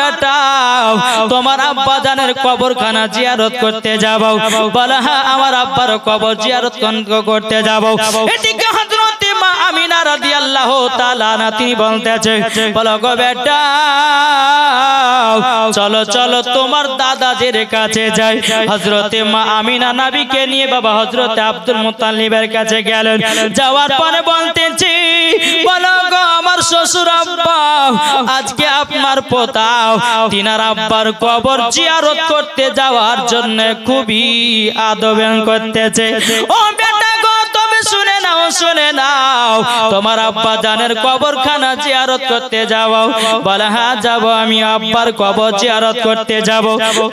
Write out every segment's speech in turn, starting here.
বেটা তোমার আব্বা জানের কবরখানা জিয়ারত করতে যাব। বলে হ্যাঁ আমার আব্বার কবর জিয়ারত করতে যাব। এদিকে হযরত মা আমিনা রাদিয়াল্লাহু তাআলা আনহা তিনি বলতেছে বলো গো বেটা চলো চলো তোমার দাদাজির কাছে যাই। হযরত মা আমিনা নবীকে নিয়ে বাবা হযরত আব্দুল মুত্তালিবের কাছে গেলেন। যাওয়ার পরে বলতেছি বলো গো আমার শ্বশুর আব্বা আজকে আপনার পোতা তিনার আব্বার কবর জিয়ারত করতে যাওয়ার জন্য খুবই আদবেন করতেছে। ও বেটা গো তবে শুনে নাও শুনে নাও তোমার আব্বা জানের কবরখানা জিয়ারত করতে যাও। বলে হ্যাঁ যাব আমি আব্বার কবর জিয়ারত করতে যাব।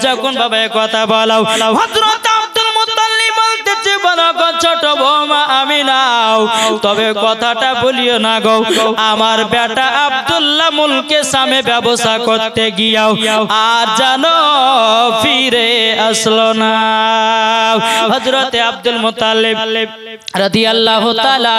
যখন বাবা কথা বলো হযরত আব্দুল মুত্তালিব বলতেছে বলো গো ছোট বৌমা আমিনাও তবে কথাটা বলিও না গো আমার বেটা আব্দুল্লাহ মুলকে সামে ব্যবসা করতে গিয়াও আর জানো ফিরে আসলো না। হযরত আব্দুল মুত্তালিব রাদিয়াল্লাহু তাআলা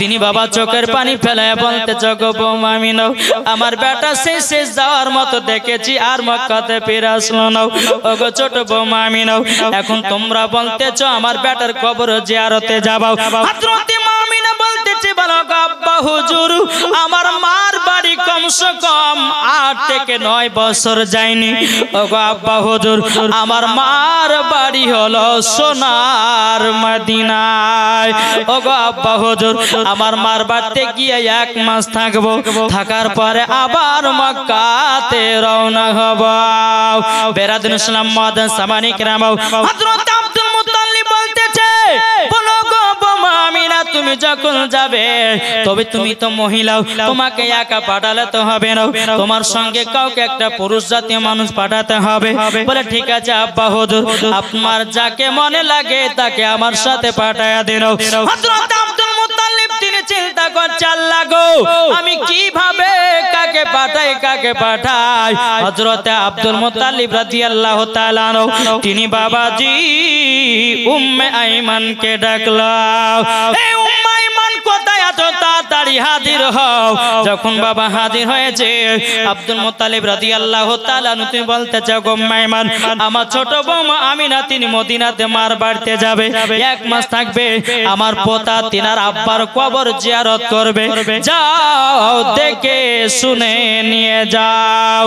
তিনি বাবা চোখের পানি ফেলায় বলতেছে গো বৌমা আমিনা আমার বেটা শেষ যাওয়ার মতো দেখেছি আর মক্কাতে ফিরে আসলো না। ও গো ছোট বৌমা আমিনা এখন তোমরা বলতেছো আমার বেটার কবর জিয়ারতে যাও। হযরত মা আমিনা বলতেছে বলো গো আব্বা হুজুর আমার মার বাড়ি কমসে কম 8 থেকে 9 বছর যায়নি। ও গো আব্বা হুজুর আমার মার বাড়ি হলো সোনার মদিনায়। ও গো আব্বা হুজুর আমার মার বাড়িতে গিয়ে 1 মাস থাকবো থাকার পরে আবার মক্কাতে রওনা হব। বেরাদুল ইসলাম মাদান সামানি کرام হযরত আব্দুল মুত্তালিব বলতেছে বলো গো বৌমা আমিনা তুমি যখন যাবে তবে তুমি তো মহিলা তোমাকে একা পাঠালে তো হবে না তোমার সঙ্গে কাউকে একটা পুরুষ জাতীয় মানুষ পাঠাতে হবে। বলে ঠিক আছে আব্বা হুজুর আপনার যাকে মনে লাগে তাকে আমার সাথে পাঠায়া দিন। হযরত আব্দুল মুত্তালিব তিনি চিন্তা করছে আল্লাহ গো আমি কিভাবে কাকে পাঠাই। হযরত আব্দুল মুত্তালিব রাদিয়াল্লাহু তাআলা তিনি বাবাজি উম্মে আইমানকে ডাকলো। এই উম্মে আইমান কোথায় এত তাড়াতাড়ি হাজির হও। যখন বাবা হাজির হয়েছে আব্দুল মুত্তালিব রাদিয়াল্লাহু তাআলা তিনি বলতেছে গো উম্মে আইমান আমার ছোট বৌমা আমিনা তিনি মদিনাতে মার বাড়িতে যাবে 1 মাস থাকবে আমার পোতা তিনার আব্বার কবর জিয়ারত করবে যাও দেখে শুনে নিয়ে যাও।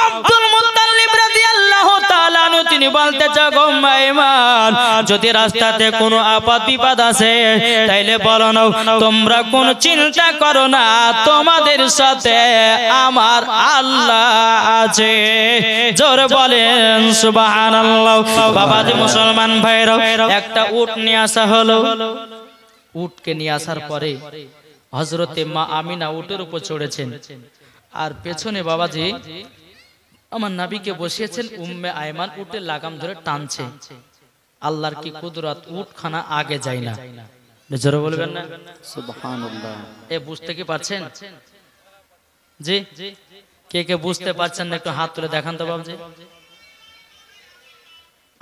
আব্দুল মুত্তালিব রাদিয়াল্লাহু তাআলা তিনি বলতেছে গো উম্মে আইমান যদি রাস্তাতে কোনো আপদ বিপদ আছে তাইলে বলো না তোমরা কোনো চিন্তা করো না তোমাদের সাথে আমার আল্লাহ আছে। জোরে বলেন সুবহানাল্লাহ। বাবাজি মুসলমান ভাইরা একটা উট নিয়ে আসা হলো। উটকে নিয়ে আসার পরে হযরতে মা আমিনা উটের উপর চড়েছেন আর পেছনে বাবাজি আমার নবীকে বসিয়েছেন। উম্মে আইমান উটের লাগাম ধরে টানছে। আল্লাহর কি কুদরত উটখানা আগে যায় না। জোরে বলবেন না সুবহানাল্লাহ। এ বুঝতে কি পারছেন জি কে কে বুঝতে পারছেন না একটু হাত তুলে দেখান তো বাবজি।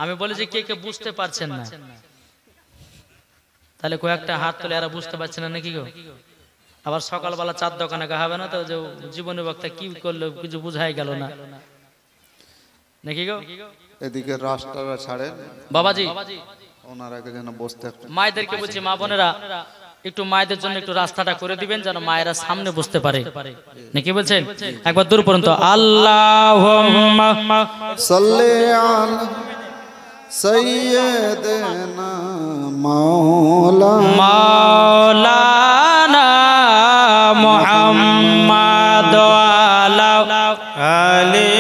আমি বলি যে কে কে বুঝতে পারছেন না তাহলে কয়েকটা হাত তুলে এরা বুঝতে পারছেন না নাকি গো। আবার সকালবেলা চার দোকানে হবে না তো যে জীবনের বক্তা কি করলো কিছু বুঝাই গেল না নাকি গো। এদিকে রাস্তাটা ছাড়েন বাবাজি ওনারা যেন বসতে মায়েদেরকে বলছি মা বোনেরা একটু মায়েদের জন্য একটু রাস্তাটা করে দিবেন যেন মায়েরা সামনে বসতে পারে নাকি বলছেন। একবার দূর পর্যন্ত আল্লাহুম্মা সাল্লি আলা সাইয়্যিদিনা মাওলানা মুহাম্মাদ আলা আলি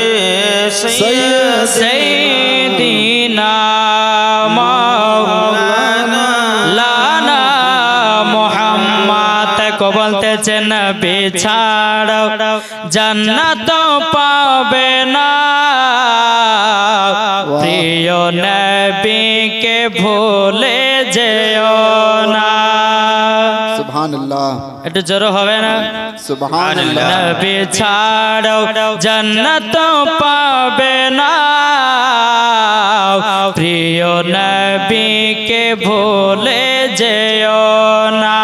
সাইয়্যিদিনা মাওলানা মুহাম্মাদ কো বলতেছেন নবী ছাড়ো জান্নাত পাবে না প্রিয় নবীকে ভুলে যেও না। সুবহানাল্লাহ একটু জোরে হবে না সুবহানাল্লাহ। নবী ছাড়ো জান্নাত পাবে না প্রিয় নবীকে ভুলে যেও না।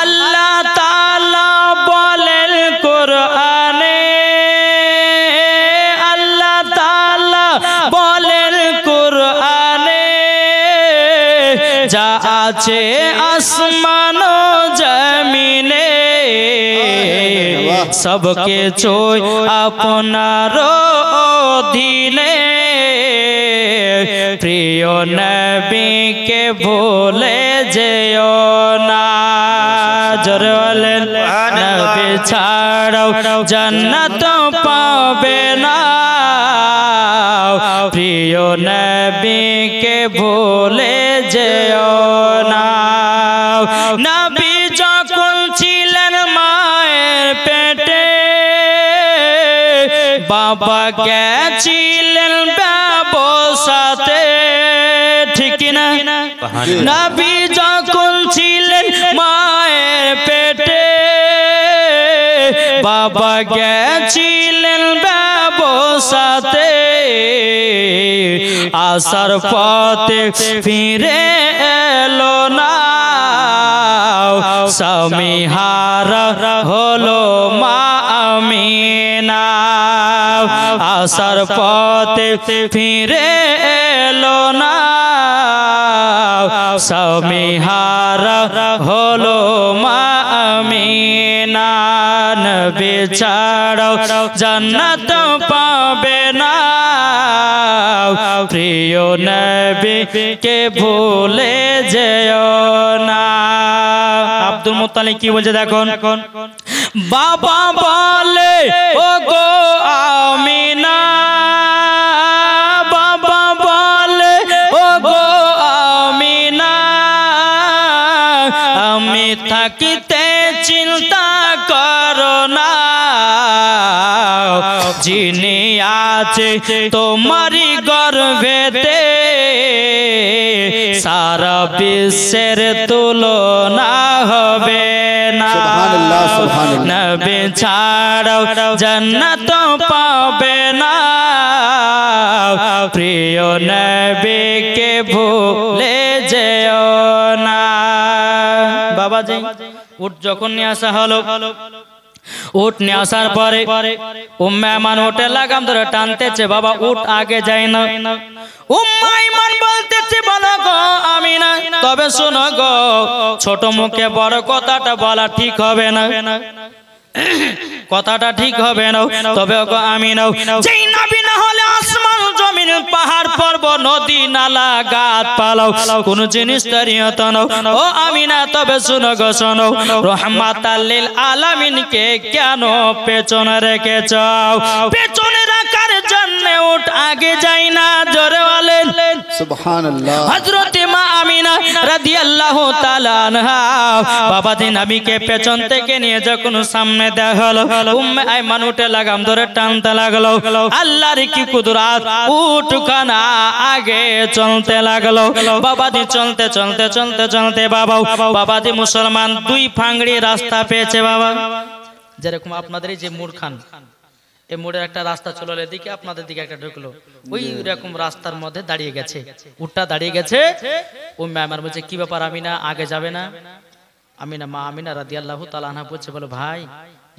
আল্লাহ তাআলা বলেন কোরআনে আছে আসমান জমিনে সবকে চোয় আপনার অধীনে প্রিয় নবীকে ভুলে যেও না জোরে বলেন নবী ছাড়াও জান্নাত পাবে না প্রিয় নবীকে ভুলে যেও না নবী যখন ছিলেন মায়ের পেটে বাবা গেছিলেন ব্যবসাতে ঠিক না নবী যখন ছিলেন মায়ের পেটে বাবা গেছিলেন ব্যবসাতে আসার পথে ফিরে এলো না স্বামী হারা হলো মা আমিনা আসার পথে ফিরে এলো না স্বামী হারা হলো মা আমিনা নবী ছাড়াও জান্নাত পাবে না প্রিয় নবীকে ভুলে যেও না আব্দুল মুত্তালিব কি বলছে দেখুন বাবা বলে ও গো আমিনা বাবা বলে ও গো আমিনা আমি থাকিতে চিন্তা করো না যিনি আছে তোমারই গর্ভেতে সারা বিশ্বের তুলনা হবে না নবী ছাড়াও জান্নাত পাবে না প্রিয় নবীকে ভুলে যেও না বাবাজি উট যখন নিয়ে আসা হলো উট নিয়ে আসার পরে উম্মে আয়মান উটে লাগাম ধরে টানতেছে বাবা উট আগে যায় না উম্মে আয়মান বলতেছে বলো গো আমিনা তবে শোনো গো ছোট মুখে বড় কথাটা বলা ঠিক হবে না কথাটা ঠিক হবে না তবে গো আমিনা যেই নবী না হলে আসমান জমিন পাহাড় পর্বত নদী নালা গাছ পালাও কোন জিনিস তারিয়ত নাও ও আমিনা তবে শোনো গো শোনো রহমাতাল লিল আলামিনকে কেন পেছনে রেখেছ পেছনে রাখার জন্য উট আগে যায় না জোরে বলেন সুবহানাল্লাহ হযরত মা আমিনা রাদিয়াল্লাহু তাআলা আনহা বাবাজি নবীকে পেছন থেকে নিয়ে যখন সামনে দেখা হলো উম্মে আয়মান উঠে লাগাম ধরে টানতে লাগলো আল্লাহর কি কুদরত উট খানা আগে চলতে লাগলো বাবাজি চলতে চলতে চলতে চলতে বাবাজি মুসলমান দুই ফাংড়ি রাস্তা পেয়েছে বাবা যেরকম আপনাদের এই যে মুরখান এই মোড়ের একটা রাস্তা চলো এদিকে আপনাদের দিকে একটা ঢুকলো ওই রকম রাস্তার মধ্যে দাঁড়িয়ে গেছে উটটা দাঁড়িয়ে গেছে উম্মে আয়মান বলছে কি ব্যাপার আমিনা আগে যাবে না আমিনা মা আমিনা রাদিয়াল্লাহু তাআলা আনহা বলছে বলো ভাই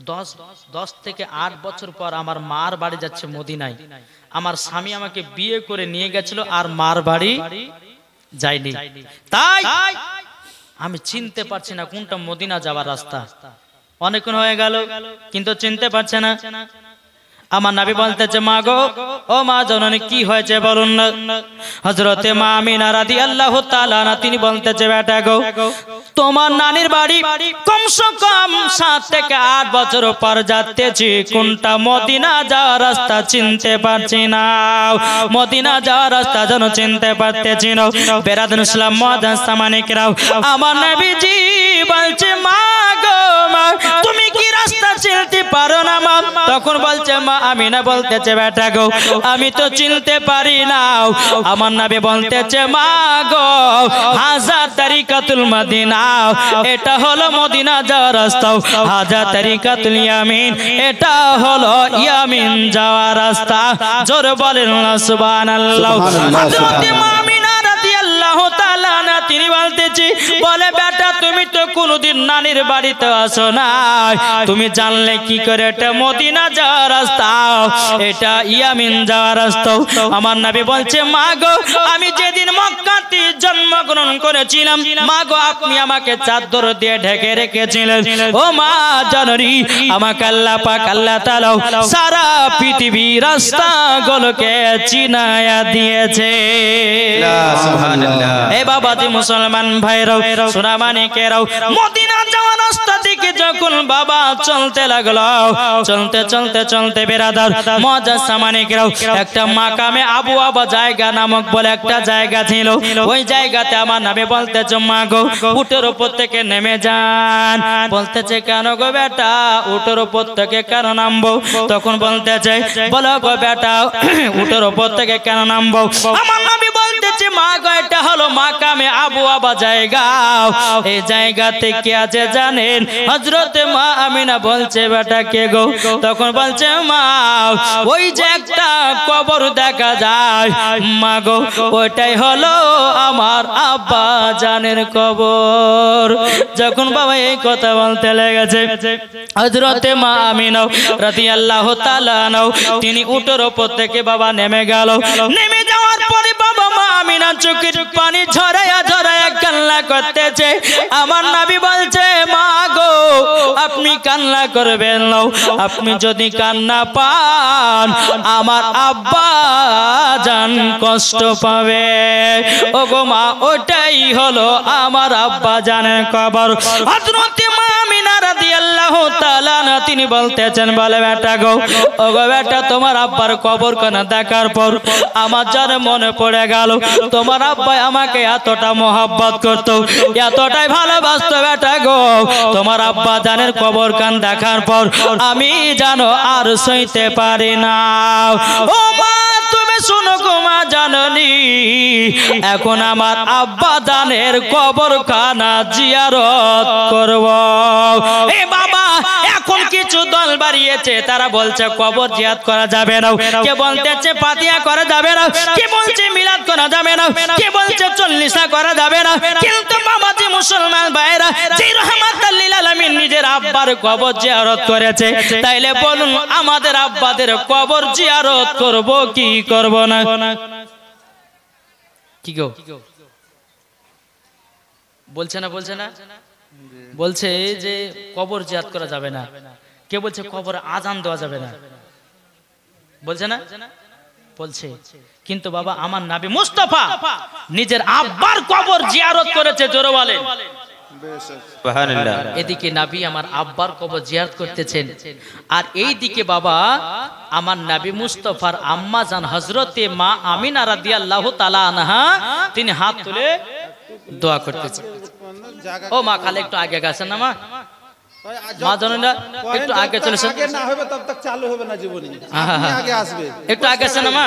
10 থেকে 8 বছর পর আমার মার বাড়ি যাচ্ছে মদিনায় আমার স্বামী আমাকে বিয়ে করে নিয়ে গেছিল আর মার বাড়ি যায়নি তাই আমি চিনতে পারছি না কোনটা মদিনা যাওয়ার রাস্তা অনেকক্ষণ হয়ে গেল কিন্তু চিনতে পারছে না আমার নবী বলতেছে মা গো ও মা জননী কি হয়েছে বলুন না হযরত মা আমিনা রাদিয়াল্লাহু তাআলা আনহা তিনি বলতেছে বেটা গো তোমার নানির বাড়ি কমসে কম 7 থেকে 8 বছর পর যাচ্তেছি কোনটা মদিনা যাওয়ার রাস্তা চিনতে পারছি না মদিনা যাওয়ার রাস্তা যেন চিনতে পারতেছি না বেরাদুল ইসলাম মুআজ্জাজ সামানিকরাও আমার নবীজি বলছে মা গো মা তুমি কি রাস্তা চিনতে পারো না মা তখন বলছে মা আমিনা বলতেছে বেটা গো আমি তো চিনতে পারি না আমার নবী বলতেছে মা গো হাজা তরিকাতুল মদিনা এটা হলো মদিনা যাওয়ার রাস্তা হাজা তরিকাতুল ইয়ামিন এটা হলো ইয়ামিন যাওয়ার রাস্তা জোরে বলেন না সুবহানাল্লাহ হযরত মা আমিনা রাদিয়াল্লাহু তাআলা আনহা তিনি বলতে বলতেছি, বলে বেটা তুমি তো কোনোদিন নানির বাড়িতে আসো না, তুমি জানলে কি করে এটা মদিনা যাওয়ার রাস্তা, এটা ইয়ামিন যাওয়ার রাস্তা? আমার নবী বলছে, মা গো আমি যেদিন মক্কাতে জন্মগ্রহণ করেছিলাম, মা গো আপনি আমাকে চাদর দিয়ে ঢেকে রেখেছিলেন। ও মা জননী, আমাকে আল্লাহ পাক আল্লাহ তাআলা সারা পৃথিবীর রাস্তাগুলোকে চিনায়া দিয়েছে। সুবহানাল্লাহ। এ বাবাজি মুসলমান ভাইরাও, সোনামানিকেরাও, মদিনা যাওয়ার রাস্তা থেকে যখন বাবা চলতে লাগলো, চলতে চলতে চলতে বেরাদার মজা সামানিকেরাও, একটা মাকামে আবু আবা জায়গা নামক বলে একটা জায়গা ছিল। ওই জায়গাতে আমার নবী বলতেছে, মা গো উটের উপর থেকে নেমে যান। বলতেছে, কেন গো বেটা উটের উপর থেকে কেন নামবো? তখন বলতেছে, বলো গো বেটা উটের উপর থেকে কেন নামবো? আমার নবী বলতেছে, মা গো এটা হলো মাকামে আবু আবা জায়গা। এই জায়গা থেকে আছে জানেন? হযরতে মা আমিনা বলছে, বেটা কে গো? তখন বলছে, মা ওই যে একটা কবর দেখা যায়, মা গো ওইটাই হলো আমার আব্বা জানের কবর। যখন বাবা এই কথা বলতে লেগেছে, হযরতে মা আমিনা রাদিয়াল্লাহু তাআলা তিনি উটের উপর থেকে বাবা নেমে গেল। নেমে যাওয়ার পরে বাবা মা আমিনা চোখের পানি ঝরায়া ঝরায়া কান্না করতেছে। আমার নবী বলছে, মা গো আপনি কান্না করবেন না, আপনি যদি কান্না পান আমার আব্বা জান কষ্ট পাবে। ও গো মা ওটাই হলো আমার আব্বা জানের কবর। হযরতে মা আমিনা রাদিয়াল্লাহু তাআলা তিনি বলতেছেন, বলে বেটা গো, ও গো বেটা তোমার আব্বার কবর কানা দেখার পর আমার জান মনে পড়ে গেল তোমার আব্বা আমাকে এতটা মহব্বত করতো, এতটাই ভালোবাসতো বেটা গো, তোমার আব্বা জানের কবর কান দেখার পর আমি জানো আর সইতে পারি না। ও মা তুমি শুনো গো মা জাননি, এখন আমার আব্বা জানের কবর খানা জিয়ারত করব। এ বাবা এখন কিছু দল বাড়িয়েছে, তারা বলছে কবর জিয়ারত করা যাবে না, কে বলতেছে ফাতিহা করা যাবে না, কে বলছে মিলাদ করা যাবে না, কে বলছে চল্লিশা করা যাবে না। কিন্তু বাবাজি মুসলমান ভাইরা, যে রহমাতুল লিল আলামিন নিজের আব্বার কবর জিয়ারত করেছে, তাইলে বলুন আমাদের আব্বাদের কবর জিয়ারত করব কি করব না? কি গো বলছে না? বলছে না? বলছে যে কবর জিয়ারত করা যাবে না, কে বলছে কবর আজান দেওয়া যাবে না, বলছে না? বলছে। কিন্তু বাবা আমার নবী মুস্তাফা নিজের আব্বার কবর জিয়ারত করেছে, জোরে বলেন সুবহানাল্লাহ। এদিকে নবী আমার আব্বার কবর জিয়ারত করতেছেন, আর এই দিকে বাবা আমার নবী মুস্তাফার আম্মা জান হযরতে মা আমিনা রাদিয়াল্লাহু তাআলা আনহা তিনি হাত তুলে দোয়া করতেছেন। ও মা খালি একটু আগে গেছেন না মা, মা জানেনা একটু আগে চলেছেন, আগে না হবে তব তক চালু হবে না জীবনী, আগে আসবে, একটু আগে আছেন না মা,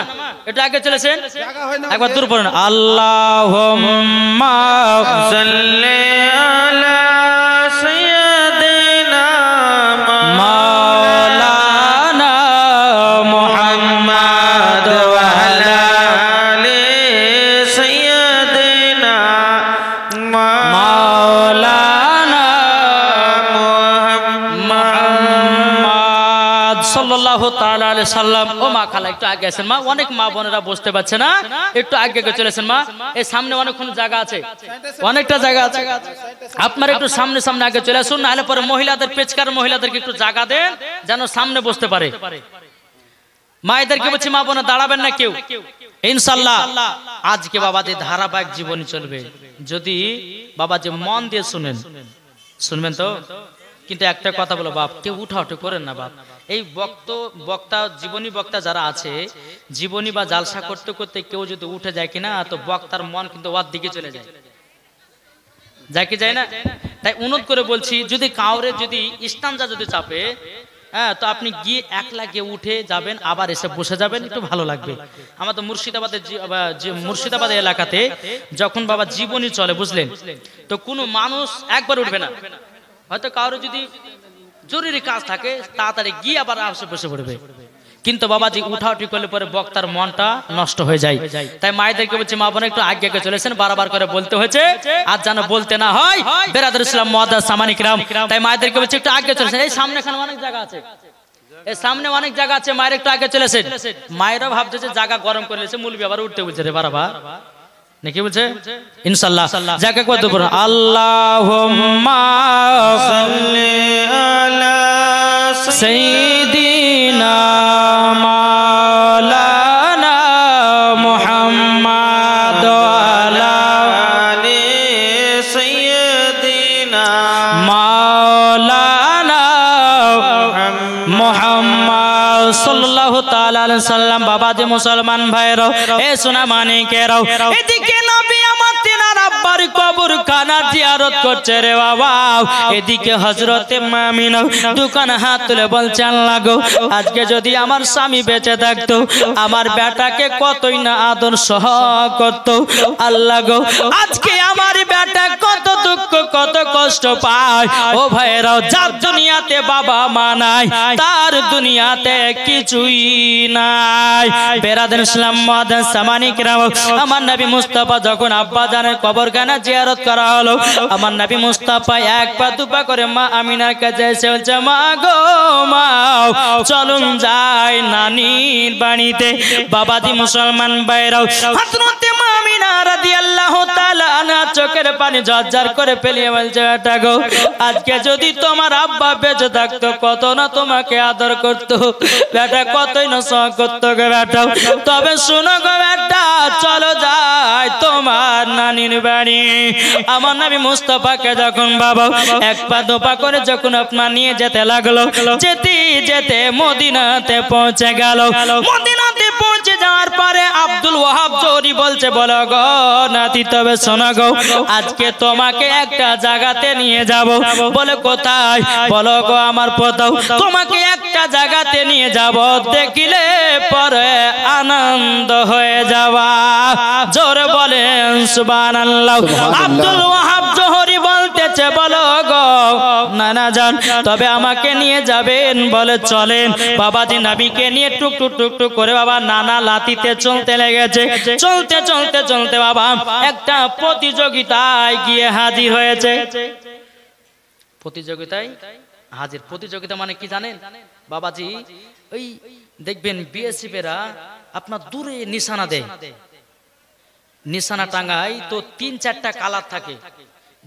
একটু আগে চলেছেন, জায়গা হয় না, একবার দূর পড়েন। আল্লাহুম্মা সাল্লি আলা সাইয়্যিদিনা মাওলানা মুহাম্মদ ওয়া আলা আলি সাইয়্যিদিনা মাওলানা মুহাম্মদ সাল্লাল্লাহু তাআলা আলাইহি সাল্লাম। ও মা খালা একটু আগে আছেন মা, অনেক মা বোনেরা বসতে পারছে না, একটু আগে চলেছেন মা। এই সামনে অনেকক্ষণ জায়গা আছে, অনেকটা জায়গা আছে, আপনারা একটু সামনে সামনে আগে চলে আসুন, নাহলে পরে মহিলাদের পেচকার মহিলাদেরকে একটু জায়গা দেন যেন সামনে বসতে পারে। মায়েদেরকে বলছি মা বোনা দাঁড়াবেন না কেউ, ইনশাআল্লাহ আজকে বাবাদের ধারাবাহিক জীবনী চলবে, যদি বাবা যে মন দিয়ে শুনবেন তো। কিন্তু একটা কথা বলো বাপ, কেউ উঠাউঠি করেন না বাপ। এই বক্তা জীবনী বক্তা যারা আছে, জীবনী বা জালসা করতে করতে কেউ যদি উঠে যায় কিনা, তো বক্তার মন কিন্তু ওর দিকে চলে যায়, যায় কি যায় না? তাই অনুরোধ করে বলছি, যদি কাউরে যদি ইস্তানজা যদি চাপে, হ্যাঁ, তো আপনি গিয়ে একলা গিয়ে উঠে যাবেন, আবার এসে বসে যাবেন, একটু ভালো লাগবে। আমাদের মুর্শিদাবাদ এলাকাতে যখন বাবা জীবনী চলে, বুঝলেন তো, কোনো মানুষ একবার উঠবে না, হয়তো কারো যদি জরুরি কাজ থাকে তাড়াতাড়ি গিয়ে আবার আসে বসে পড়বে। কিন্তু বাবাজি উঠাউঠি করলে পরে বক্তার মনটা নষ্ট হয়ে যায়। তাই মায়েদেরকে বলছি মা বোন একটু আগে আগে চলেছেন, বারবার করে বলতে হয়েছে, আর যেন বলতে না হয়। বেরাদর ইসলাম মুআদ্দাস সামানিক রাম, তাই মায়েদেরকে বলছি একটু আগে চলেছেন। এই সামনে এখানে অনেক জায়গা আছে, এই সামনে অনেক জায়গা আছে, মায়ের একটু আগে চলেছেন। মায়েরা ভাবছে যে জায়গা গরম করে নিয়েছে, মুলবি আবার উঠতে বলছে রে বারবার নাকি বলছে ইনশাআল্লাহ জায়গা কত বড়। আল্লাহুম্মা সাল্লি আলা সাইয়্যিদিনা মাওলানা মুহাম্মাদ ওয়া আলি সাইয়্যিদিনা মাওলানা মুহাম্মদ সাল্লাল্লাহু তাআলা আলাইহি সাল্লাম। বাবাজি মুসলমান ভাইরা, এ সোনা মানিকেরাও, এদিকে নবী আমার তিনার আব্বার কবরখানা জিয়ারত করছে রে বাবা, এদিকে হযরতে মা আমিনা দোকান হাত তুলে বলছে আল্লাহ গো, আজকে যদি আমার স্বামী বেঁচে থাকতো আমার বেটাকে কতই না আদর সহ করত। আল্লাহ গো, আজকে আমার বেটা কত দুঃখ কত কষ্ট পায়। ও ভাইরাও, যার দুনিয়াতে বাবা মা নাই তার দুনিয়াতে কিছুই নাই। বেরাদার ইসলাম মুআদ্দাস সামানিক রাম, আমার নবী মুস্তাফা যখন আব্বা জানের কবরখানা জিয়ারত করা হলো, আমার নবী মুস্তাফা এক পা দুপা করে মা আমিনার কাছে এসে বলছে মা গো মা, চলুন যাই নানির বাড়িতে। বাবাজি মুসলমান ভাইরাও, হযরতে মা আমিনা রাদিয়াল্লাহু তাআলা আনহা চোখের পানি ঝরঝর করে ফেলিয়ে বলছে বেটা গো, আজকে যদি তোমার আব্বা বেঁচে থাকতো কত না তোমাকে আদর করতো, বেটা কতই না সহ করতো গো বেটা। তবে শুনো গো বেটা, চলো যাই তোমার নানির বাড়ি। আমার নবী মুস্তাফাকে যখন বাবা এক পা দুপা করে যখন আপনার নিয়ে যেতে লাগলো, যেতে যেতে মদিনাতে পৌঁছে গেল। মদিনাতে পৌঁছে যাওয়ার পরে আব্দুল ওয়াহাব জোহরি বলছে বলো গো নাতি, তবে শোনো গো, আজকে তোমাকে একটা জায়গাতে নিয়ে যাব। বলে কোথায়? বলো গো আমার পোতাও, তোমাকে একটা জায়গাতে নিয়ে যাব, দেখিলে পরে আনন্দ হয়ে যাওয়া। জোরে বলেন সুবহানাল্লাহ। আব্দুল ওয়াহাব জোহরি বলতেছে বলো গো নানা জান, তবে আমাকে নিয়ে যাবেন? বলে চলেন। বাবাজি নবীকে নিয়ে টুক টুক টুক টুক করে বাবা নানা লাতিতে চলতে লেগেছে। চলতে চলতে চলতে বাবা একটা প্রতিযোগিতায় গিয়ে হাজির হয়েছে। প্রতিযোগিতায় হাজির। প্রতিযোগিতা মানে কি জানেন বাবাজি? ওই দেখবেন বিএসএফ এরা আপনার দূরে নিশানা দেয়, নিশানা টাঙ্গায় তো ৩-৪টা কালার থাকে,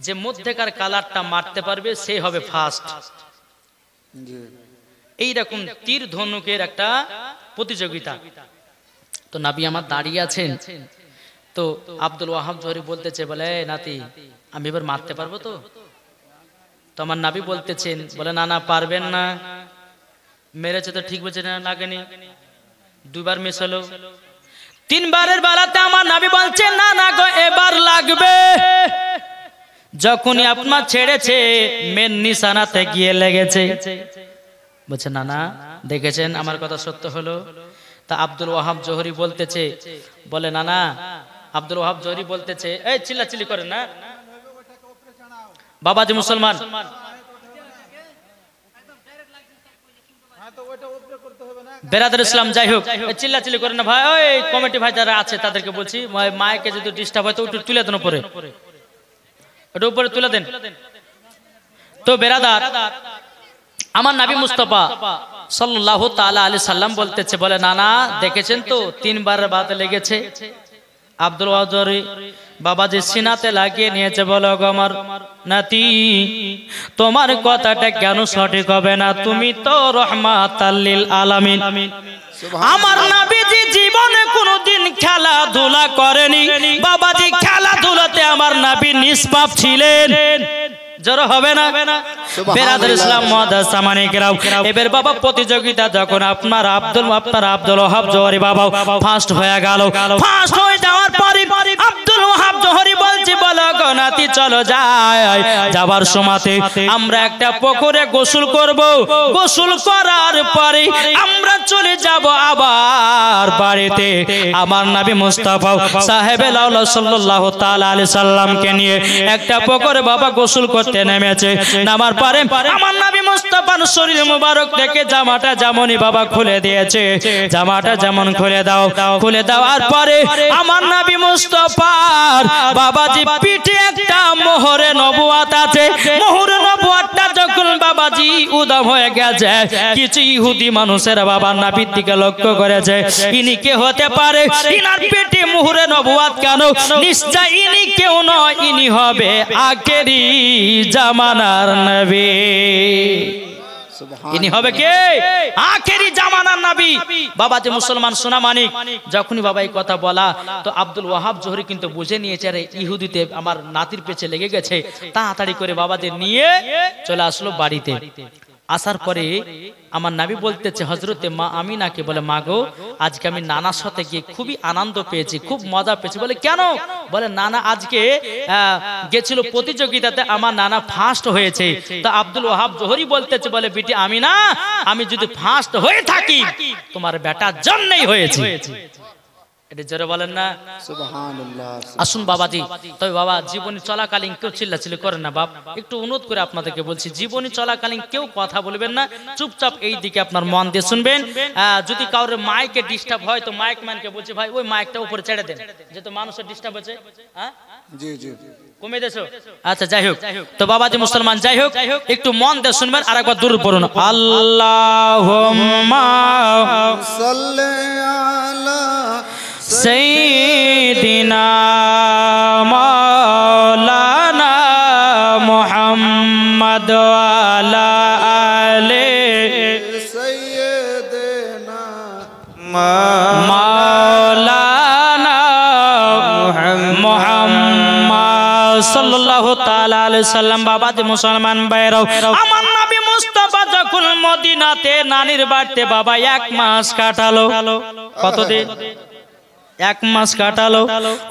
যে মধ্যেকার কালারটা মারতে পারবে সে হবে ফার্স্ট। এইরকম তীর ধনুকের একটা প্রতিযোগিতা। তো নবী আমার দাঁড়িয়ে আছেন, তো আব্দুল ওয়াহাব জোহরি বলতেছে বলে নাতি আমি এবার মারতে পারবো তো? তো আমার নবী বলতেছেন বলে না না পারবেন না। মেরেছে তো ঠিক বলছে না, লাগেনি। দুবার মিস হলো, তিনবারের বেলাতে আমার নবী বলছেন না না গো এবার লাগবে। যখনই আপনার ছেড়েছে মেন নিশানাতে গিয়ে লেগেছে। বলছে না না দেখেছেন আমার কথা সত্য হলো। তা আব্দুল ওয়াহাব জোহরি বলতেছে বলে না না, আব্দুল ওয়াহাব জোহরি বলতেছে এই চিল্লাচিল্লি করেন না বাবাজি মুসলমান। বেরাদার ইসলাম যাই হোক, চিল্লাচিল্লি করেন না ভাই। ওই কমিটি ভাই যারা আছে তাদেরকে বলছি মাইকে যদি ডিস্টার্ব হয় তো একটু তুলে দেন, উপরে ওটা উপরে তুলে দেন। তো বেরাদার আমার নবী মুস্তাফা সাল্লাল্লাহু তাআলা আলাইহি সাল্লাম বলতেছে বলে না না দেখেছেন তো ৩ বার বাত লেগেছে। আব্দুল ওয়াহাব জোহরি বাবাজি সিনাতে লাগিয়ে নিয়েছে। বলো গো আমার নাতি, তোমার কথাটা কেন সঠিক হবে না? তুমি তো রহমাতাল লিল আলামিন। আমার নবীজি জীবনে কোনোদিন খেলাধুলা করেনি বাবাজি। খেলাধুলাতে আমার নবী নিষ্পাপ ছিলেন। জোর হবে না? বেরাদার ইসলাম মুআদ্দাস সামানিক রাম, এবার বাবা প্রতিযোগিতা যখন আপনার আব্দুল ওয়াহাব জোহরি বাবা ফার্স্ট হয়ে গেল। ফার্স্ট হয়ে যাওয়ার পরে আব্দুল ওয়াহাব জোহরি বলছে বলো গো নাতি চলো যাই। যাবার সময়তে আমরা একটা পুকুরে গোসল করব। গোসল করার পরে আমরা চলে যাব আবার বাড়িতে আমার নবী মুস্তাফা সাহেবে লাউলা সাল্লাল্লাহু তাআলা আলাইহি সাল্লামকে নিয়ে একটা পুকুরে বাবা গোসল করতে নেমেছে। নামার পরে আমার নবী মুস্তাফার শরীর মুবারক থেকে জামাটা যেমনই বাবা খুলে দিয়েছে, জামাটা যেমন খুলে দেওয়ার পরে আমার নবী মুস্তাফার বাবাজি পিঠে একটা মোহরে নবুয়াত আছে। মোহরে নবুয়াতটা যখন বাবাজি উদম হয়ে গেছে, কিছু ইহুদি মানুষের বাবা নবীর দিকে লক্ষ্য করেছে, ইনি কে হতে পারে, ইনার পেটে মোহরে নবুয়াত কেন? নিশ্চয় ইনি কেউ নয়, ইনি হবে আখেরি জামানার নবী। ইনি হবে কে? আখেরি জামানার নবী। বাবা যে মুসলমান সোনা মানিক, যখনই বাবা এই কথা বলা তো আব্দুল ওয়াহাব জোহরি কিন্তু বুঝে নিয়েছে আরে ইহুদিতে আমার নাতির পেছে লেগে গেছে। তাড়াতাড়ি করে বাবাদের নিয়ে চলে আসলো বাড়িতে। আসার পরে আমার নবী বলতেছে হযরতে মা আমিনাকে, বলে মা গো, আজকে আমি নানার সাথে গিয়ে খুবই আনন্দ পেয়েছি, খুব মজা পেয়েছি। বলে কেন? বলে নানা আজকে গেছিল প্রতিযোগিতাতে, আমার নানা ফার্স্ট হয়েছে। তো আব্দুল ওয়াহাব জোহরি বলতেছে, বলে বিটি আমিনা, আমি যদি ফার্স্ট হয়ে থাকি তোমার বেটার জন্যই হয়েছে। এটা জোরে বলেন না সুবহানাল্লাহ। আসুন বাবাজি, তবে বাবা জীবনী চলাকালীন কেউ চিল্লাচিল্লি করেন না। বাপ একটু অনুরোধ করে আপনাদেরকে বলছি, জীবনী চলাকালীন কেউ কথা বলবেন না, চুপচাপ এই দিকে আপনার মন দিয়ে শুনবেন। যদি কারোর মাইকে ডিস্টার্ব হয় তো মাইক ম্যানকে বলছে ভাই ওই মাইকটা উপরে ছেড়ে দেন, যেহেতু মানুষের ডিস্টার্ব হচ্ছে। হ্যাঁ জি জি কমে দেছো। আচ্ছা যাই হোক, তো বাবাজি মুসলমান যাই হোক, একটু মন দিয়ে শুনবেন। আর একবার দূর পড়ুন, আল্লাহুম্মা সাল্লি আলা সাইয়্যিদিনা মাওলানা মুহাম্মদ ওয়া আলা আলি সাইয়্যিদিনা মাওলানা মুহাম্মদ সাল্লাল্লাহু তাআলা আলাইহি সাল্লাম। বাবাজি মুসলমান ভাইরাও, আমার নবী মুস্তাফা যখন মদিনাতে নানির বাড়িতে বাবা 1 মাস কাটালো। কতদিন? 1 মাস কাটালো।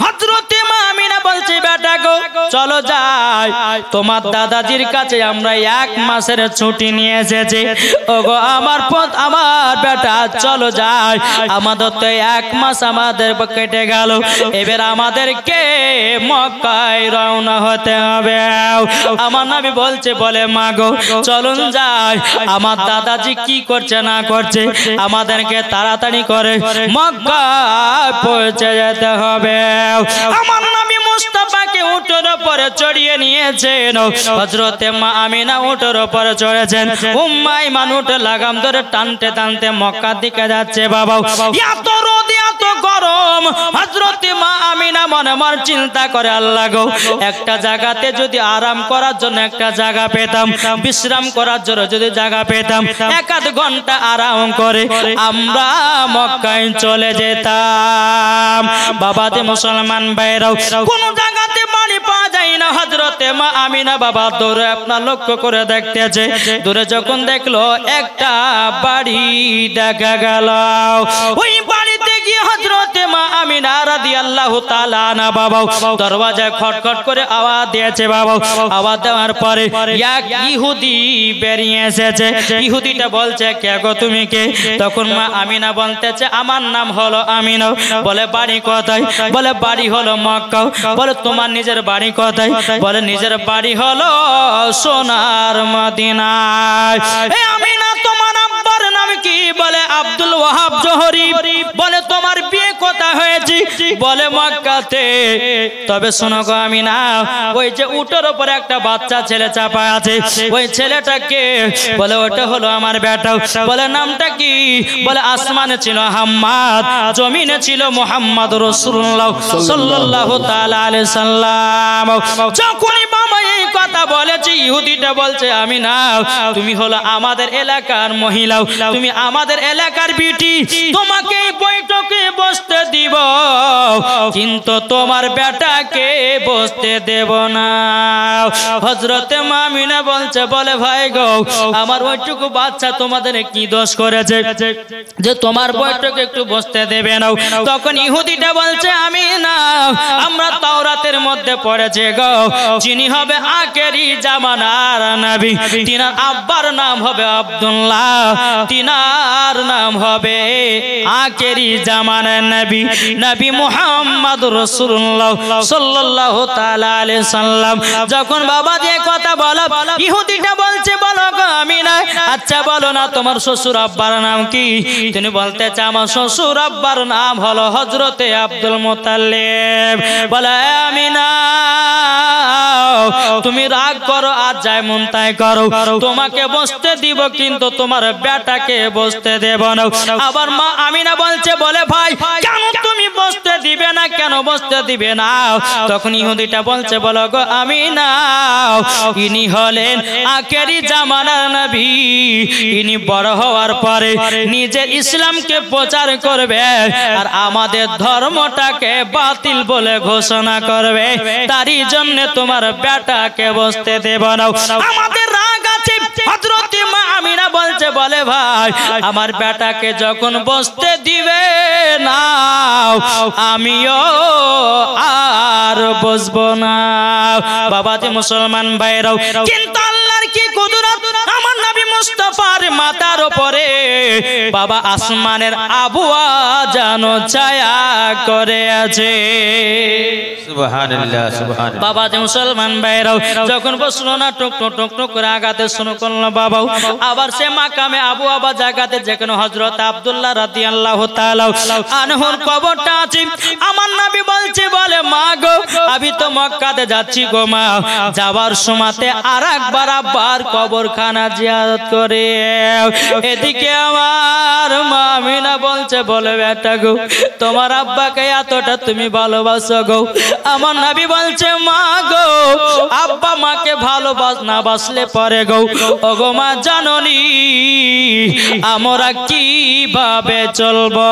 হযরতে মা আমিনা বলছে বেটা গো চলো যাই, তোমার দাদাজির কাছে আমরা 1 মাসের ছুটি নিয়ে এসেছি। ওগো আমার বেটা চলো যাই, আমাদের তো 1 মাস আমাদের কেটে গেল, এবার আমাদেরকে মক্কায় রওনা হতে হবে। আমার নবী বলছে, বলে মা গো চলুন যাই, আমার দাদাজি কি করছে না করছে আমাদেরকে তাড়াতাড়ি করে মক্কায় পৌঁছে যেতে হবে। আমার নবী মুস্তাফাকে উটের উপরে চড়িয়ে নিয়েছেন, হযরতে মা আমিনা উটের উপরে চড়েছেন, উম্মে আইমান উটের লাগাম ধরে টানতে টানতে মক্কার দিকে যাচ্ছে। বাবা এত রোদ এত গরম, হযরতে মা আমিনা মনে মনে চিন্তা করে আল্লাহ গো একটা জায়গাতে যদি আরাম করার জন্য একটা জায়গা পেতাম, বিশ্রাম করার জন্য যদি জায়গা পেতাম, 1-8 ঘন্টা আরাম করে আমরা মক্কায় চলে যেতাম। বাবাতে মুসলমান ভাইরাও, কোন জায়গাতে পানি পাওয়া যায় না। হযরতে মা আমিনা বাবা দূরে আপনার লক্ষ্য করে দেখতেছে, দূরে যখন দেখলো একটা বাড়ি দেখা গেল, ওই বাড়িতে গিয়ে হযরতে মা আমিনা রাদিয়াল্লাহু তাআলা আনহা বাবা দরওয়াজায় খটখট করে আওয়াজ দিয়েছে। বাবা আওয়াজ দেওয়ার পরে এক ইহুদি বেরিয়ে এসেছে। ইহুদিটা বলছে কে গো তুমি কে? তখন মা আমিনা বলতেছে আমার নাম হলো আমিনা। বলে বাড়ি কোথায়? বলে বাড়ি হলো মক্কা। বলে তোমার নিজের বাড়ি কোথায়? বলে নিজের বাড়ি হলো সোনার মদিনায়। এই আমিনা তোমার আব্বার নাম কি? বলে আব্দুল ওয়াহাব জোহরি। বলে তোমার বিয়ে কোথায় হয়েছে? বলে মক্কাতে। তবে শোনো গো আমিনা, ওই যে উটের উপরে একটা বাচ্চা ছেলে চাপা আছে, ওই ছেলেটাকে? বলে ওটা হলো আমার বেটা। বলে নামটা কি? বলে আসমানে ছিল হাম্মাদ, জমিনে ছিল মুহাম্মদ রাসূলুল্লাহ সাল্লাল্লাহু তাআলা আলাইহি সাল্লাম। যখনই বাবা এই কথা বলেছে, ইহুদিটা বলছে আমিনা তুমি হলো আমাদের এলাকার মহিলা, তুমি আমাদের এলাকার বিটি, তোমাকে এই বৈঠকে বসতে দিব, কিন্তু তোমার বেটাকে বসতে দেব না। হযরতে মা আমিনা বলছে, বলে ভাই গো, আমার ওইটুকু বাচ্চা তোমাদের কি দোষ করেছে যে তোমার বইটাকে একটু বসতে দেবে না? তখন ইহুদিটা বলছে, আমিনা, আমরা তাওরাতের মধ্যে পড়েছে গো, যিনি হবে আখেরি জামানার নবী, তিনার আব্বার নাম হবে আব্দুল্লাহ, তিনার নাম হবে আখেরি জামানার নবী, নবী মুহাম্মদুর রাসূলুল্লাহ সাল্লাল্লাহু তাআলা আলাইহি সাল্লাম। যখন বাবা দিয়ে কথা বলা, ইহুদিটা বলছে, বলো গো আমিনা, আচ্ছা বলো না তোমার শ্বশুর আব্বার নাম কি? তিনি বলতে চায়, আমার শ্বশুর আব্বার নাম হলো হযরতে আব্দুল মুতাল্লিব। বলে, আমিনা, তুমি রাগ করো আর যাই মন তাই করো, তোমাকে বসতে দিব, কিন্তু তোমার বেটাকে বসতে দেব না। আবার মা আমিনা বলছে, বলে ভাই, কেন তুমি বসতে দিবে না, কেন বসতে দিবে না? তখন ইহুদিটা বলছে, বলো গো আমিনা, ইনি হলেন আখেরি জামানার নবী, ইনি বড় হওয়ার পরে নিজের ইসলামকে প্রচার করবে আর আমাদের ধর্মটাকে বাতিল বলে ঘোষণা করবে, তারই জন্য তোমার বেটাকে বসতে দেব না। আমাদের রাগ আছে। হযরতে মা আমিনা বলছে, বলে ভাই, আমার বেটাকে যখন বসতে দিবে না, আমিও আর বসবো না। বাবাজি মুসলমান ভাইরাও, কিন্তু আল্লাহর কি কুদরত, আমার নবী মুস্তাফার মাথার উপরে বাবা আসমানের আবহাওয়া যেন ছায়া করে আছে। সুবহানাল্লাহ, সুবহানাল্লাহ। বাবাজি মুসলমান ভাইরাও, যখন বসলো না, টুক টুক টুক টুক করে আগাতে শুরু করলো বাবাও। আবার সে মাকামে আবু আবা জায়গাতে যেখানে হযরত আব্দুল্লাহ রাদিয়াল্লাহু তাআলা আনহুর কবরটা আছে, আমার নবী বলছে, বলে মা গো, আমি তো মক্কাতে যাচ্ছি গো মা, যাওয়ার সময়তে আরেকবার আব্বার কবরখানা জিয়ারত করে। এদিকে আমার মা আমিনা বলছে, বলে বেটা গো, তোমার আব্বাকে এতটা তুমি ভালোবাসো গো? আমার নবী বলছে, মা গো, আব্বা মাকে ভালোবাস না বাসলে পরে গো, ও গো মা, জাননি আমরা কিভাবে চলবো?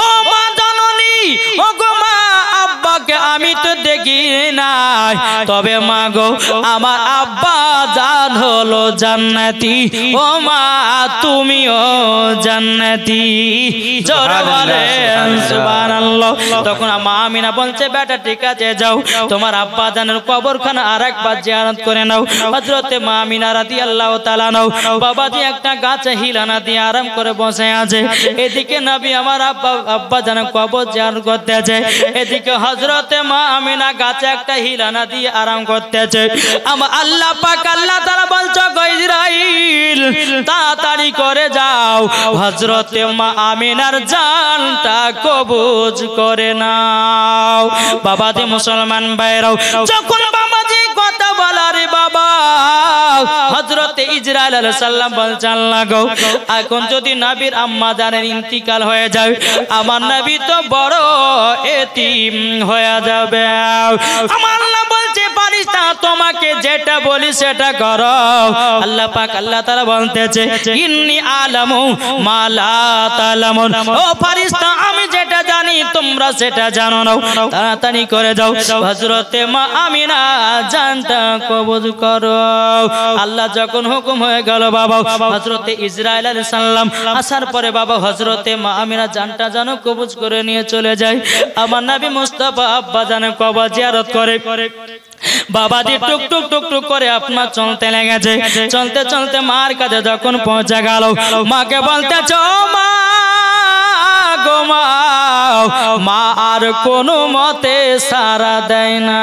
ও মা জাননি, ও গো মা, আব্বাকে আমি তো দেখি নাই, তবে মা গো, আমার আব্বা জান হলো জান্নাতি, ও মা তুমিও জান্নাতি। জোরে বলেন সুবহানাল্লাহ। তখন মা আমিনা বলছে, বেটা ঠিক আছে, যাও, তোমার আব্বা জানের কবরখানা আরেকবার জিয়ারত করে নাও। হযরতে মা আমিনা রাদিয়াল্লাহু তাআলা নাও বাবাজি একটা গাছে হিলানা দিয়ে আরাম করে বসে আছে। এদিকে নবী আমার আব্বা জানের কবর জিয়ারত করতেছে, এদিকে হযরতে মা আমিনা গাছে একটা হিলানা দিয়ে আরাম করতেছে। আমার আল্লাহ পাক আল্লাহ তাআলা বলছে, ইসরাইল তাড়াতাড়ি করে যাও, হযরতে মা আমিনার জানটা কবজ করে নাও। বাবাজি মুসলমান ভাইরাও, যখন বাবাজি কথা বলার বাবা হযরতে ইসরাইল আলাইহিস সালাম বলছেন, আল্লাহ গো, এখন যদি নবীর আম্মা জানের ইন্তিকাল হয়ে যায়, আমার নবী তো বড় এতিম হয়ে যাবে। আমার আল্লাহ বলছে, ফারিস্তা তোমাকে যেটা বলি সেটা করো। আল্লাহ পাক আল্লাহ তাআলা বলতেছে, ইন্নী আলামু মা লা তা'লামুন, ও ফারিস্তা, আমি যেটা জানি তোমরা সেটা জানো না, তাড়াতাড়ি করে যাও, হযরতে মা আমিনা জানটা কবজ করো। আল্লাহ যখন হুকুম হয়ে গেল বাবা, হযরতে ইসরাইল আলাইহিস সালাম আসার পরে বাবা হযরতে মা আমিনা জানটা যেন কবজ করে নিয়ে চলে যায়। আমার নবী মুস্তাফা আব্বা জানের কবর জিয়ারত করে বাবাজি টুক টুক টুক টুক করে আপনার চলতে লেগেছে। চলতে চলতে মার কাছে যখন পৌঁছে গেল, মাকে বলতেছ, মা গো মা, মা আর কোনো মতে সাড়া দেয় না।